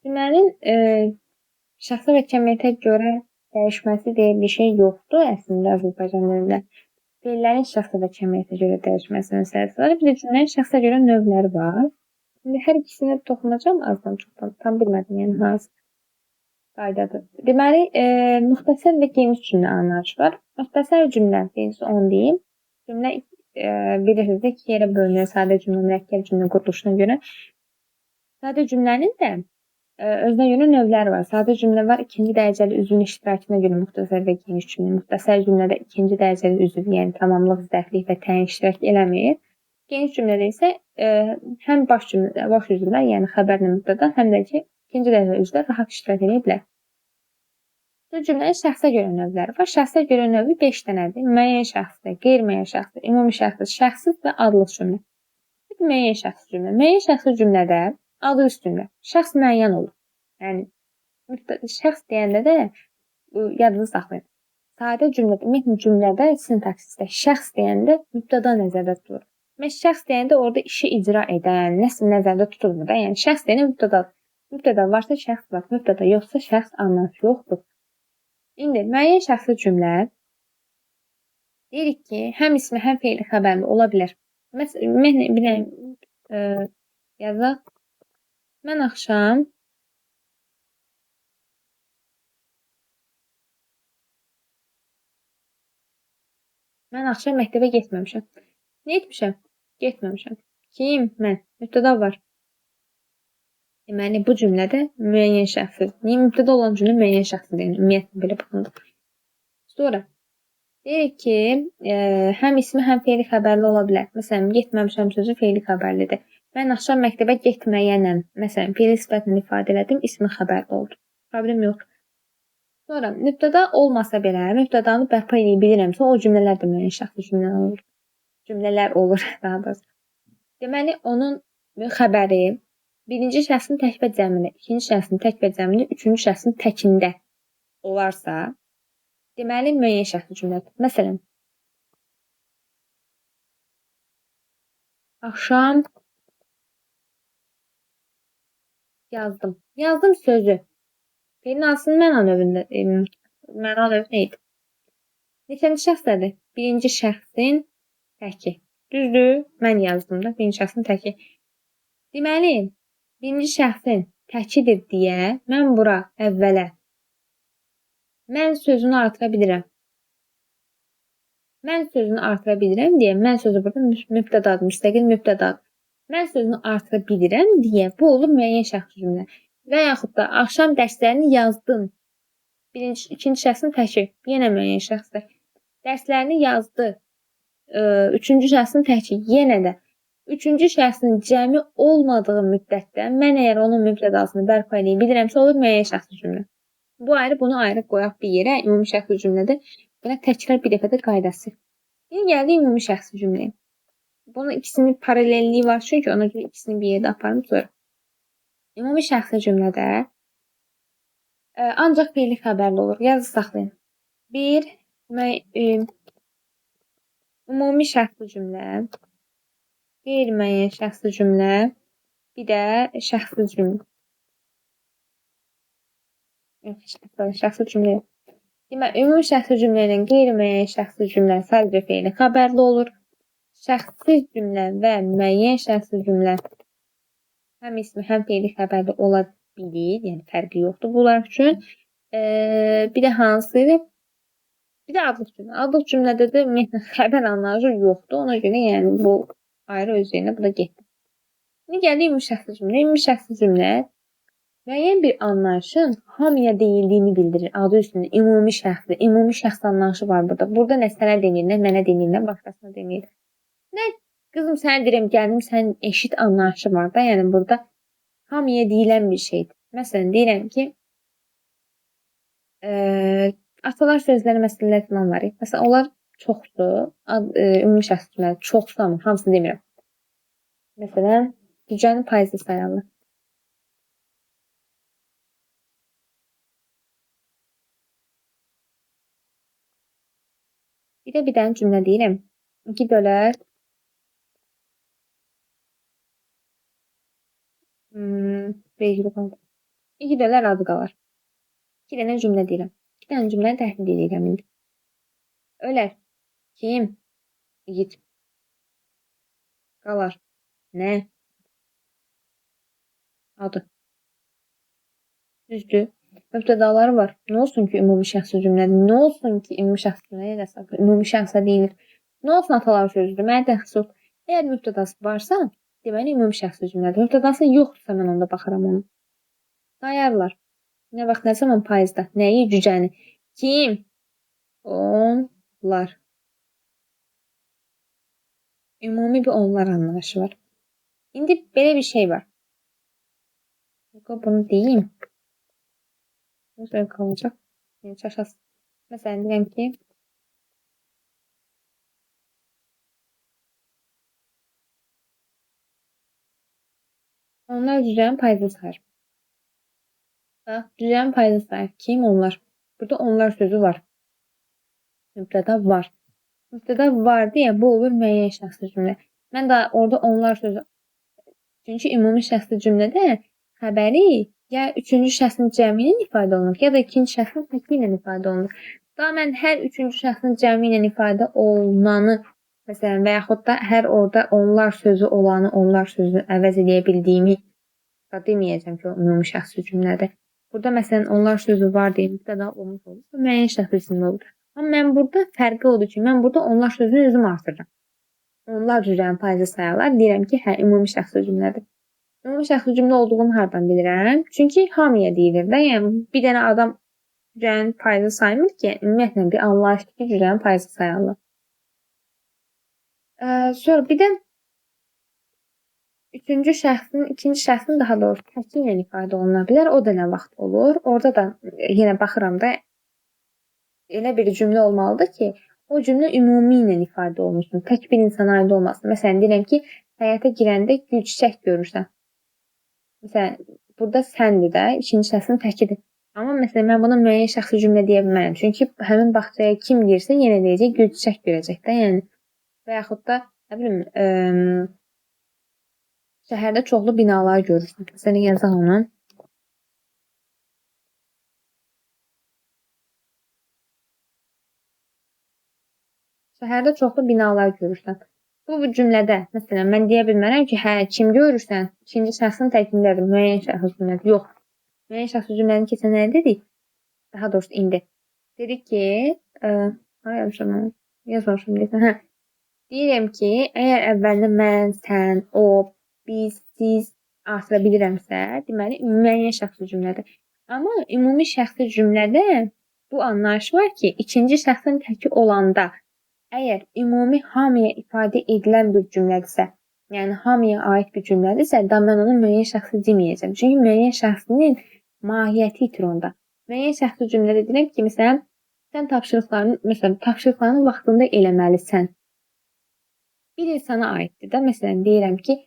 Cümlənin şəxsə və cəmiyyətə görə dəyişməsi deyə bir şey yoxdur əslində Azərbaycan dilində. Feillərin şəxsə və cəmiyyətə görə dəyişməsi məsələsi var. Bir də cümlənin şəxsə görə növləri var. Şimdi hər ikisinə toxunacağım azdan çoxdan. Tam bilmədim yəni hansı qaydadır. Deməli, müxtəsər və geniş cümlə anlayışı var. Müxtəsər cümlə, birincisi onu deyim. Cümlə bilirsiniz də iki yerə bölünür. Sadə cümlə, mürəkkəb cümlə quruluşuna görə. Sadə cümlənin də özünə görə növləri var. Sadə cümlə var, ikinci dərəcəli üzvün iştirakına görə müxtəsər və geniş cümlə. Müxtəsər cümlədə ikinci dərəcəli üzv, yəni tamamlıq, zərflik və təyin iştirak eləmir. Geniş cümlədə isə həm baş üzvlər, yəni xəbərlə mübtəda, həm də ki, ikinci dərəcəli üzvlər rahat iştirak edə bilər. Bu cümlənin şəxsə görə növləri var. Şəxsə görə növü 5 dənədir. Müəyyən şəxsdə, qeyri-müəyyən şəxsdə, ümumi şəxsdə, şəxsiz və adlıq cümlə. Müəyyən şəxsi cümlə. Müəyyən şəxsi cümlədə adı üstündə şəxs müəyyən olur. Yəni şəxs deyəndə də yadınızda saxlayın. Sadə cümlədə, ümumiyyətlə cümlədə sintaksisdə şəxs deyəndə mübtəda nəzərdə tutulur. Məsələn, şəxs deyəndə orada işi icra edən nəsə nəzərdə tutulmur da. Yəni şəxs deyəndə mübtədadır. Mübtəda varsa şəxs var, mübtəda yoxsa şəxs anlayışı yoxdur. İndi müəyyən şəxsi cümlə deyirik ki, həm ismi, həm feili xəbərli ola bilər. Məsələn, yazaq. Mən axşam məktəbə getməmişəm. Nə etmişəm? Getməmişəm. Kim? Mən. Mübtəda var. Deməli, bu cümlədə müəyyən şəxsiz. Niyə mübtəda olan cümlə müəyyən şəxsiz deyil? Ümumiyyətlə belə baxılır. Sonra deyirik ki, həm ismi, həm feili xəbərli ola bilər. Məsələn, getməmişəm sözü feili xəbərlidir. Mən axşam məktəbə getməyənəm. Məsələn, feili sifətlə ifadə elədim, ismi xəbərli oldu. Problem yox. Sonra mübtəda olmasa belə, mübtədanı bərpa edə bilirəmsə, o cümlələr də müəyyən şəxsi cümlələr olur daha doğrusu. Deməli, onun xəbəri birinci şəxsin tək və cəmində, ikinci şəxsin tək və cəmində, üçüncü şəxsin təkində olarsa, deməli müəyyən şəxsi cümlədir. Məsələn, axşam yazdım. Yazdım sözü. Feilin hansının məna növündə? Məna növü nə idi? Neçənci şəxslədir? Birinci şəxsin təki. Düzdür? Mən yazdım da birinci şəxsin təki. Deməli, birinci şəxsin təkidir deyə mən bura əvvələ mən sözünü artıra bilirəm. Mən sözünü artıra bilirəm deyə mən sözü burada mübtədadır, müstəqil mübtədadır. Mən sözünü artıra bilirəm deyə bu olur müəyyən şəxsi cümlə. Və yaxud da axşam dərslərini yazdım. İkinci şəxsin təki, yenə müəyyən şəxsdir. Dərslərini yazdı. Üçüncü şəxsin təki, yenə də. Üçüncü şəxsin cəmi olmadığı müddətdə mən əgər onun mübtədasını bərpa edə bilirəmsə olur müəyyən şəxsi cümlə. Bu ayrı, bunu ayrı qoyaq bir yerə. Ümumi şəxsi cümlədə belə təkrar bir dəfə də qaydası. Yine gəldi ümumi şəxsi cümləyə. Bunun ikisinin paralelliyi var çünki ona görə ikisini bir yerdə aparım sonra. Ümumi şəxsi cümlədə ancaq feili xəbərli olur. Yazı saxlayın. Bir, ümumi şəxsi cümlə, qeyri-müəyyən şəxsi cümlə, bir də şəxsi cümlə. Şəxsi cümlə. Deməli, ümumi şəxsi cümlə ilə qeyri-müəyyən şəxsi cümlə sadəcə feili xəbərli olur. Şəxsiz cümlə və müəyyən şəxsi cümlə həm ismi, həm feili xəbərli ola bilir. Yəni, fərqi yoxdur bunlar üçün. Bir də hansıdır? Bir də adlıq cümlə. Adlıq cümlədə də ümumiyyətlə xəbər anlayışı yoxdur. Ona görə yəni bu ayrı öz yerinə bu da getdi. İndi gəldik ümumi şəxsi cümlə. Ümumi şəxsi cümlə müəyyən bir anlayışın hamıya deyildiyini bildirir. Adı üstündə ümumi şəxs anlayışı var burada. Burada nə sənə denir, nə mənə denir, nə başqasına denir. Nə qızım sənə deyirəm, gəldim, sənin eşit anlayışı var da. Yəni burada hamıya deyilən bir şeydir. Məsələn, deyirəm ki, atalar sözləri məsələləri falan var. Məsələn, onlar çoxdur. Ümumi şəxs cümlə çoxdur, amma hamısını demirəm. Məsələn, cücəni payızda sayarlar. Bir də bir dənə cümlə deyirəm. $2 vergül qaldı. 2 dölər az qalar. 2 dənə cümlə deyirəm. 2 dənə cümləni təhlil edirəm indi. Ölər. Kim? İgid. Qalar. Nə? Adı. Düzdür. Mübtədaları var. Nə olsun ki, ümumi şəxsi cümlədir? Nə olsun ki, ümumi şəxsi cümləyə də ümumi şəxsə deyilir? Nə olsun atalar sözüdür? Mənə dəxli yox. Əgər mübtədası varsa, deməli ümumi şəxsi cümlədir. Mübtədası yoxdursa mən onda baxaram onu. Sayarlar. Nə vaxt, nə zaman payızda? Nəyi? Cücəni. Kim? Onlar. Ümumi bir onlar anlayışı var. İndi belə bir şey var. Bunu deyim. Bu söz qalacaq. Yəni, çaşas. Məsələn, deyirəm ki, onlar cücənin payızını sayır. Cücənin payızını sayır. Kim onlar? Burada onlar sözü var. Mübtəda var. Mübtəda var deyə bu olur müəyyən şəxsi cümlə. Mən daha orada onlar sözü. Çünki ümumi şəxsi cümlədə xəbəri ya üçüncü şəxsin cəmi ilə ifadə olunur, ya da ikinci şəxsin təki ilə ifadə olunur. Daha mən hər üçüncü şəxsin cəmi ilə ifadə olunanı, məsələn, və yaxud da hər orada onlar sözü olanı onlar sözünü əvəz edə bildiyimi da deməyəcəm ki, o ümumi şəxsi cümlədir. Burada məsələn onlar sözü var deyə mübtəda olmuş olur. Müəyyən şəxsi cümlə olur. Amma mən burada fərqi odur ki, mən burada onlar sözünü özüm artırıram. Onlar cücənin payızı sayarlar. Deyirəm ki, hə, ümumi şəxsi cümlədir. Ümumi şəxsi cümlə olduğunu hardan bilirəm? Çünki hamıya deyilir də. Yəni bir dənə adam cücənin payızı saymır ki, ümumiyyətlə bir anlayışdır ki, cücənin payızı sayarlar. Sonra bir də ikinci şəxsin daha doğrusu təki ilə ifadə oluna bilər. O da nə vaxt olur? Orada da yenə baxıram da elə bir cümlə olmalıdır ki, o cümlə ümumi ilə ifadə olunsun. Tək bir insana aid olmasın. Məsələn, deyirəm ki, həyata girəndə gül çiçək görürsən. Məsələn, burada səndir də, ikinci şəxsin təkidir. Amma məsələn, mən buna müəyyən şəxsi cümlə deyə bilmərəm. Çünki həmin bağçaya kim girsə, yenə deyəcək gül çiçək görəcək də. Yəni və yaxud da nə bilim, şəhərdə çoxlu binalar görürsən. Məsələn, yazaq onu. Şəhərdə çoxlu binalar görürsən. Bu cümlədə, məsələn, mən deyə bilmərəm ki, hə, kim görürsən, ikinci şəxsin təkindədir, müəyyən şəxsi cümlədir. Yox. Müəyyən şəxsi cümlənin keçən nə dedik? Daha doğrusu indi. Dedik ki, yazmışam deyəsən, hə. Deyirəm ki, əgər əvvəlində mən, sən, o, biz, siz artıra bilirəmsə, deməli, müəyyən şəxsi cümlədir. Amma ümumi şəxsi cümlədə bu anlayış var ki, ikinci şəxsin təki olanda, əgər ümumi hamıya ifadə edilən bir cümlədirsə, yəni hamıya aid bir cümlədirsə, da mən onu müəyyən şəxsi deməyəcəm. Çünki müəyyən şəxsinin mahiyyəti itir onda. Müəyyən şəxsi cümlədə deyirəm ki, məsələn, sən tapşırıqlarını vaxtında eləməlisən. Bir insana aiddir də. Məsələn, deyirəm ki,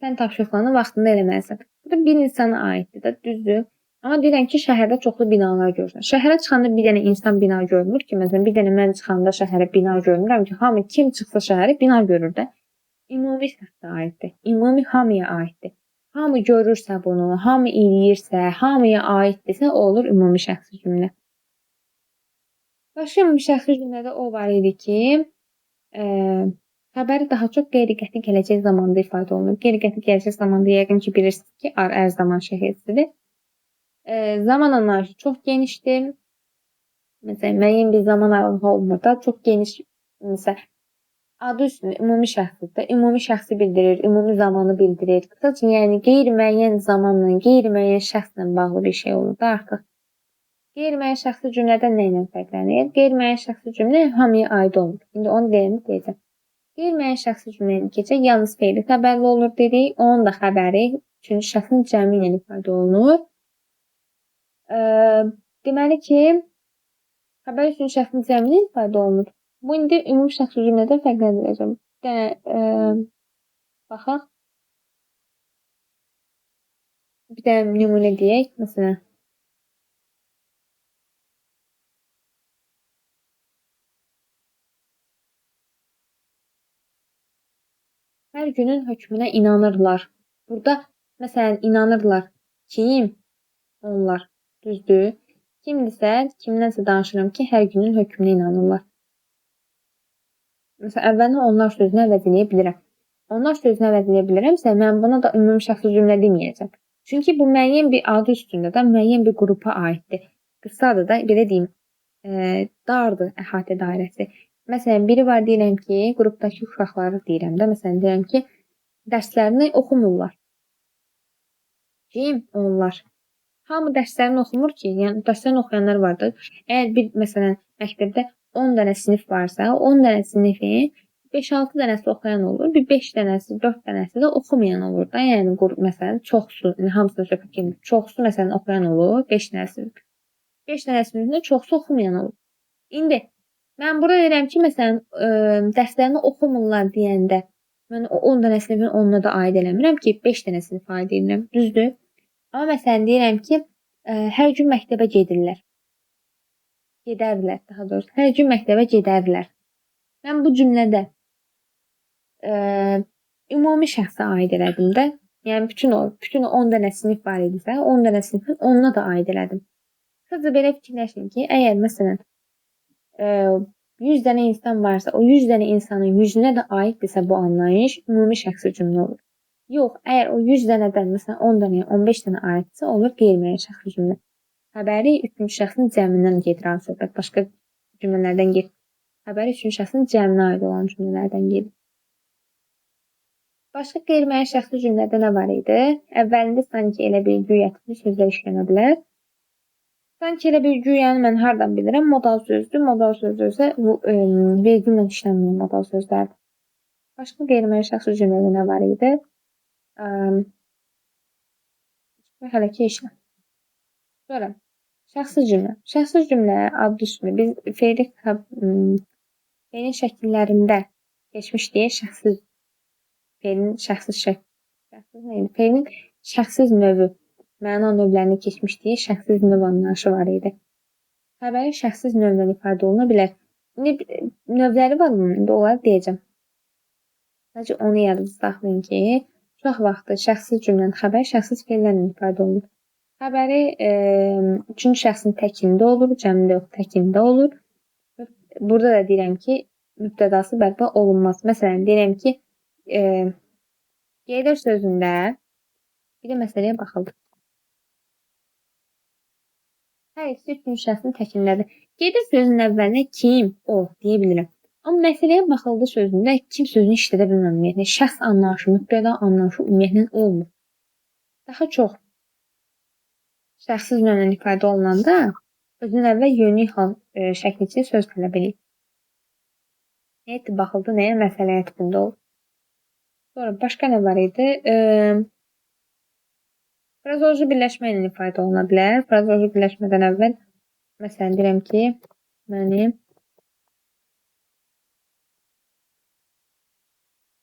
sən tapşırıqlarını vaxtında eləməlisən. Bu da bir insana aiddir də, düzdür. Amma deyirəm ki, şəhərdə çoxlu binalar görürsən. Şəhərə çıxanda bir dənə insan bina görmür ki, məsələn, bir dənə mən çıxanda şəhərə bina görmürəm ki, hamı kim çıxsa şəhərə bina görür də. Ümumi şəxsə aiddir. Ümumi hamıya aiddir. Hamı görürsə bunu, hamı eləyirsə, hamıya aiddirsə, o olur ümumi şəxsi cümlə. Başqa ümumi şəxsi cümlədə o var idi ki, xəbəri daha çox qeyri-qəti gələcək zamanda ifadə olunur. Qeyri-qəti gələcək zamanda yəqin ki, bilirsiniz ki, ər zaman şəhidsidir. Zaman anlayışı çox genişdir. Məsələn, müəyyən bir zaman aralığı olmur da, çox geniş, məsələn, adı üstündə ümumi şəxsdir. Ümumi şəxsi bildirir, ümumi zamanı bildirir. Qısaca, yəni qeyri-müəyyən zamanla, qeyri-müəyyən şəxslə bağlı bir şey olur da artıq. Qeyri-müəyyən şəxsi cümlədən nə ilə fərqlənir? Qeyri-müəyyən şəxsi cümlə hamıya aid olmur. İndi onu deyəcəm. Qeyri-müəyyən şəxsi cümləni keçək, yalnız fe'li xəbərli olur dedik. Onun da xəbəri üçüncü şəxsin cəmi ilə ifadə olunur. Deməli ki, xəbər üçüncü şəxsin cəmi ilə ifadə olunur. Bu indi ümumi şəxsi cümlədən fərqləndirəcəm. Bir dənə baxaq. Bir dənə nümunə deyək, məsələn. Hər günün hökmünə inanırlar. Burada, məsələn, inanırlar. Kim? onlar. Düzdür? Kimdirsə, kimdənsə danışıram ki, hər günün hökmünə inanırlar. Məsələn, əvvəldən onlar sözünü əvəz eləyə bilirəm. Onlar sözünü əvəz eləyə bilirəmsə, mən buna da ümumi şəxsi cümlə deməyəcəm. Çünki bu müəyyən bir adı üstündə də müəyyən bir qrupa aiddir. Qısadır da, belə deyim, dardır əhatə dairəsi. Məsələn, biri var deyirəm ki, qrupdakı uşaqları deyirəm də, məsələn, deyirəm ki, dərslərini oxumurlar. Kim? Onlar. Hamı dərslərini oxumur ki, yəni dərslərini oxuyanlar vardır. Əgər bir məsələn məktəbdə 10 dənə sinif varsa, 10 dənə sinifin 5-6 dənəsi oxuyan olur, bir 5 dənəsi, 4 dənəsi də oxumayan olur da. Yəni məsələn çoxsu, hamısını söhbət gedir. Çoxsu məsələn oxuyan olur, 5 dənəsi. 5 dənəsinin üzrə çoxsu oxumayan olur. İndi mən burada deyirəm ki, məsələn, dərslərini oxumurlar deyəndə mən o 10 dənə sinifin 10-una da aid eləmirəm ki, 5 dənə sinif aid edirəm. Düzdür? Amma məsələn deyirəm ki, hər gün məktəbə gedirlər. Gedərlər, daha doğrusu. Hər gün məktəbə gedərlər. Mən bu cümlədə ümumi şəxsə aid elədim də. Yəni bütün 10 dənə sinif var idisə, 10 dənə sinifin 10-una da aid elədim. Sadəcə belə fikirləşin ki, əgər məsələn 100 dənə insan varsa, o 100 dənə insanın 100-ünə də aiddirsə bu anlayış, ümumi şəxsi cümlə olur. Yox, əgər o 100 dənədən məsələn 10 dənəyə, 15 dənə aidsə, olur qeyri-müəyyən şəxsi cümlə. Xəbəri üçüncü şəxsin cəmindən gedir söhbət. Başqa cümlələrdən gedir. Xəbəri üçüncü şəxsin cəminə aid olan cümlələrdən gedir. Başqa qeyri-müəyyən şəxsi cümlədə nə var idi? Əvvəlində sanki elə bir güya tipli sözlər işlənə bilər. Sanki elə bir güyanı mən hardan bilirəm? Modal sözdür. Modal sözdür isə vergüllə işlənməyən modal sözlərdir. Başqa qeyri-müəyyən şəxsi cümlədə nə var idi? Hələ ki işləm. Sonra şəxsi cümlə. Şəxsi cümlə adlı üstündə biz feilin şəkillərində keçmiş deyə şəxsiz feilin şəxsiz şəkli. Şəxsiz nə idi? Feilin şəxsiz növü, məna növlərini keçmiş deyə şəxsiz növ anlayışı var idi. Xəbərin şəxsiz növlə ifadə oluna bilər. İndi növləri var mı? İndi onları deyəcəm. Sadəcə onu yadınızda saxlayın ki, çox vaxtı şəxsiz cümlənin xəbəri şəxsiz feillərlə ifadə olunur. Xəbəri üçüncü şəxsin təkində olur, cəmdə yox, təkində olur. Burada da deyirəm ki, mübtədası bərpa olunmaz. Məsələn, deyirəm ki, gedir sözündə bir də məsələyə baxıldı. Hər ikisi üçüncü şəxsin təkindədir. Gedir sözünün əvvəlinə kim, o deyə bilirəm. Amma məsələyə baxıldı sözündə kim sözünü işlədə bilməm. Yəni, şəxs anlayışı, mübtəda anlayışı ümumiyyətlə olmur. Daha çox şəxsiz növlə ifadə olunanda özünün əvvəl yönlük hal şəkli üçün söz tələb edir. Neydi, baxıldı nəyə? Məsələyə tipində olur. Sonra başqa nə var idi? Frazoloji birləşmə ilə ifadə oluna bilər. Frazoloji birləşmədən əvvəl məsələn deyirəm ki, mənim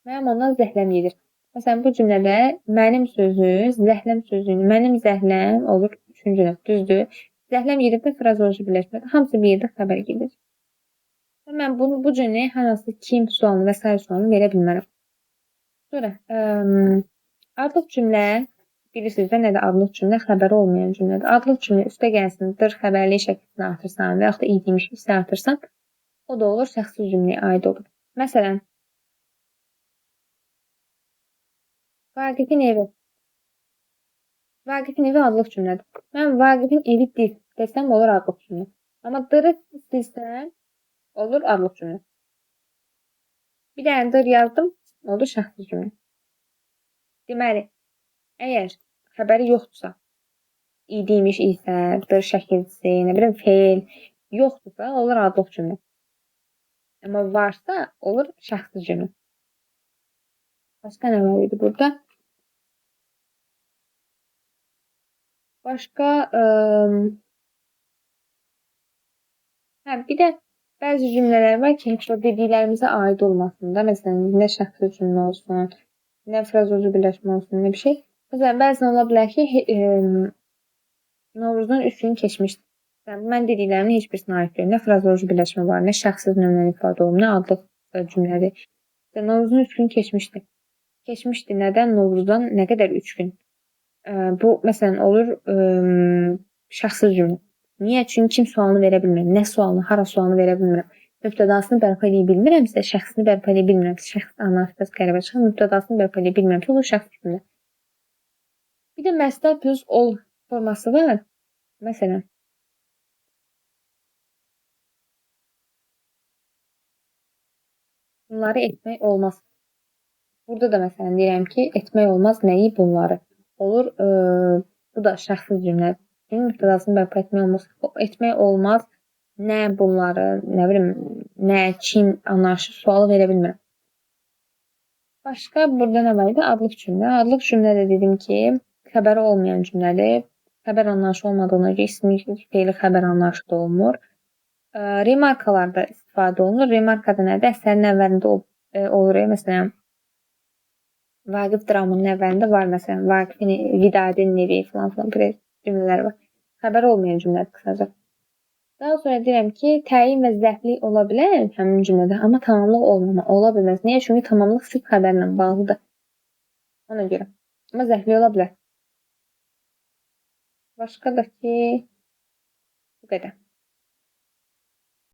ondan zəhləm gedir. Məsələn, bu cümlədə mənim sözü, zəhləm sözünü, mənim zəhləm olur üçüncü növ, düzdür. Zəhləm gedir də frazoloji birləşmədə. Hamısı bir yerdə xəbər gedir. Mən bu cümləyə hər hansı kim sualını və s. sualını verə bilmərəm. Sonra, adlıq cümlə, bilirsiniz də nədir adlıq cümlə? Xəbəri olmayan cümlədir. Adlıq cümlə üstə gəlsin, dır xəbərli şəkilini artırsan və yaxud da idiymiş hissə artırsan, o da olur şəxsi cümləyə aid olur. Məsələn, Vaqifin evi. Vaqifin evi adlıq cümlədir. Mən Vaqifin evi desəm olur adlıq cümlə. Amma dırı desəm olur adlıq cümlə. Bir dənə dır yazdım, olur şəxsi cümlə. Deməli, əgər xəbəri yoxdursa, idiymiş isə, dır şəkilcisi, nə bilim feil yoxdursa, olur adlıq cümlə. Amma varsa, olur şəxsi cümlə. Başqa nə var idi burada? Başqa bir də bəzi cümlələr var ki, heç o dediklərimizə aid olmasın da. Məsələn, nə şəxsi cümlə olsun, nə frazoloji birləşmə olsun, nə bir şey. Məsələn, bəzən ola bilər ki, Novruzun 3 gün keçmişdir. Mən dediklərimin heç birisinə aid deyil. Nə frazoloji birləşmə var, nə şəxsiz növlə ifadə olunur, nə adlıq cümlədir. Novruzun 3 gün keçmişdir. Keçmişdi. Nədən? Novruzdan nə qədər 3 gün? Bu məsələn olur şəxsi cümlə. Niyə? Çünki kim sualını verə bilmirəm. Nə sualını, hara sualını verə bilmirəm. Mübtədasını bərpa edə bilmirəmsə, şəxsini bərpa edə bilmirəmsə, şəxs anası qəribə çıxır. Mübtədasını bərpa edə bilmirəmsə, olur şəxsi cümlə. Bir də məsdər plus ol forması var. Məsələn, bunları etmək olmaz. Burada da məsələn deyirəm ki, etmək olmaz nəyi bunları. Olur, bu da şəxsi cümlə. Mübtədasını bərpa etmək olmaz. Nə bunları, nə bilim, nə, kim, anarşi sualı verə bilmirəm. Başqa burada nə var idi? Adlıq cümlə. Adlıq cümlə də dedim ki, xəbəri olmayan cümlədir. Xəbər anlayışı olmadığına görə ismi feili xəbər anlayışı da olmur. Remarkalarda istifadə olunur. Remarka da nədir? Əsərin əvvəlində olur. Məsələn, Vaqif dramının əvvəlində var. Məsələn, Vaqifin Vidadin nevi falan belə cümlələr var. Xəbər olmayan cümlədir qısaca. Daha sonra deyirəm ki, təyin və zərflik ola bilər həmin cümlədə, amma tamamlıq olmama ola bilməz. Niyə? Çünki tamamlıq sırf xəbərlə bağlıdır. Ona görə. Amma zərflik ola bilər. Başqa da ki, bu qədər.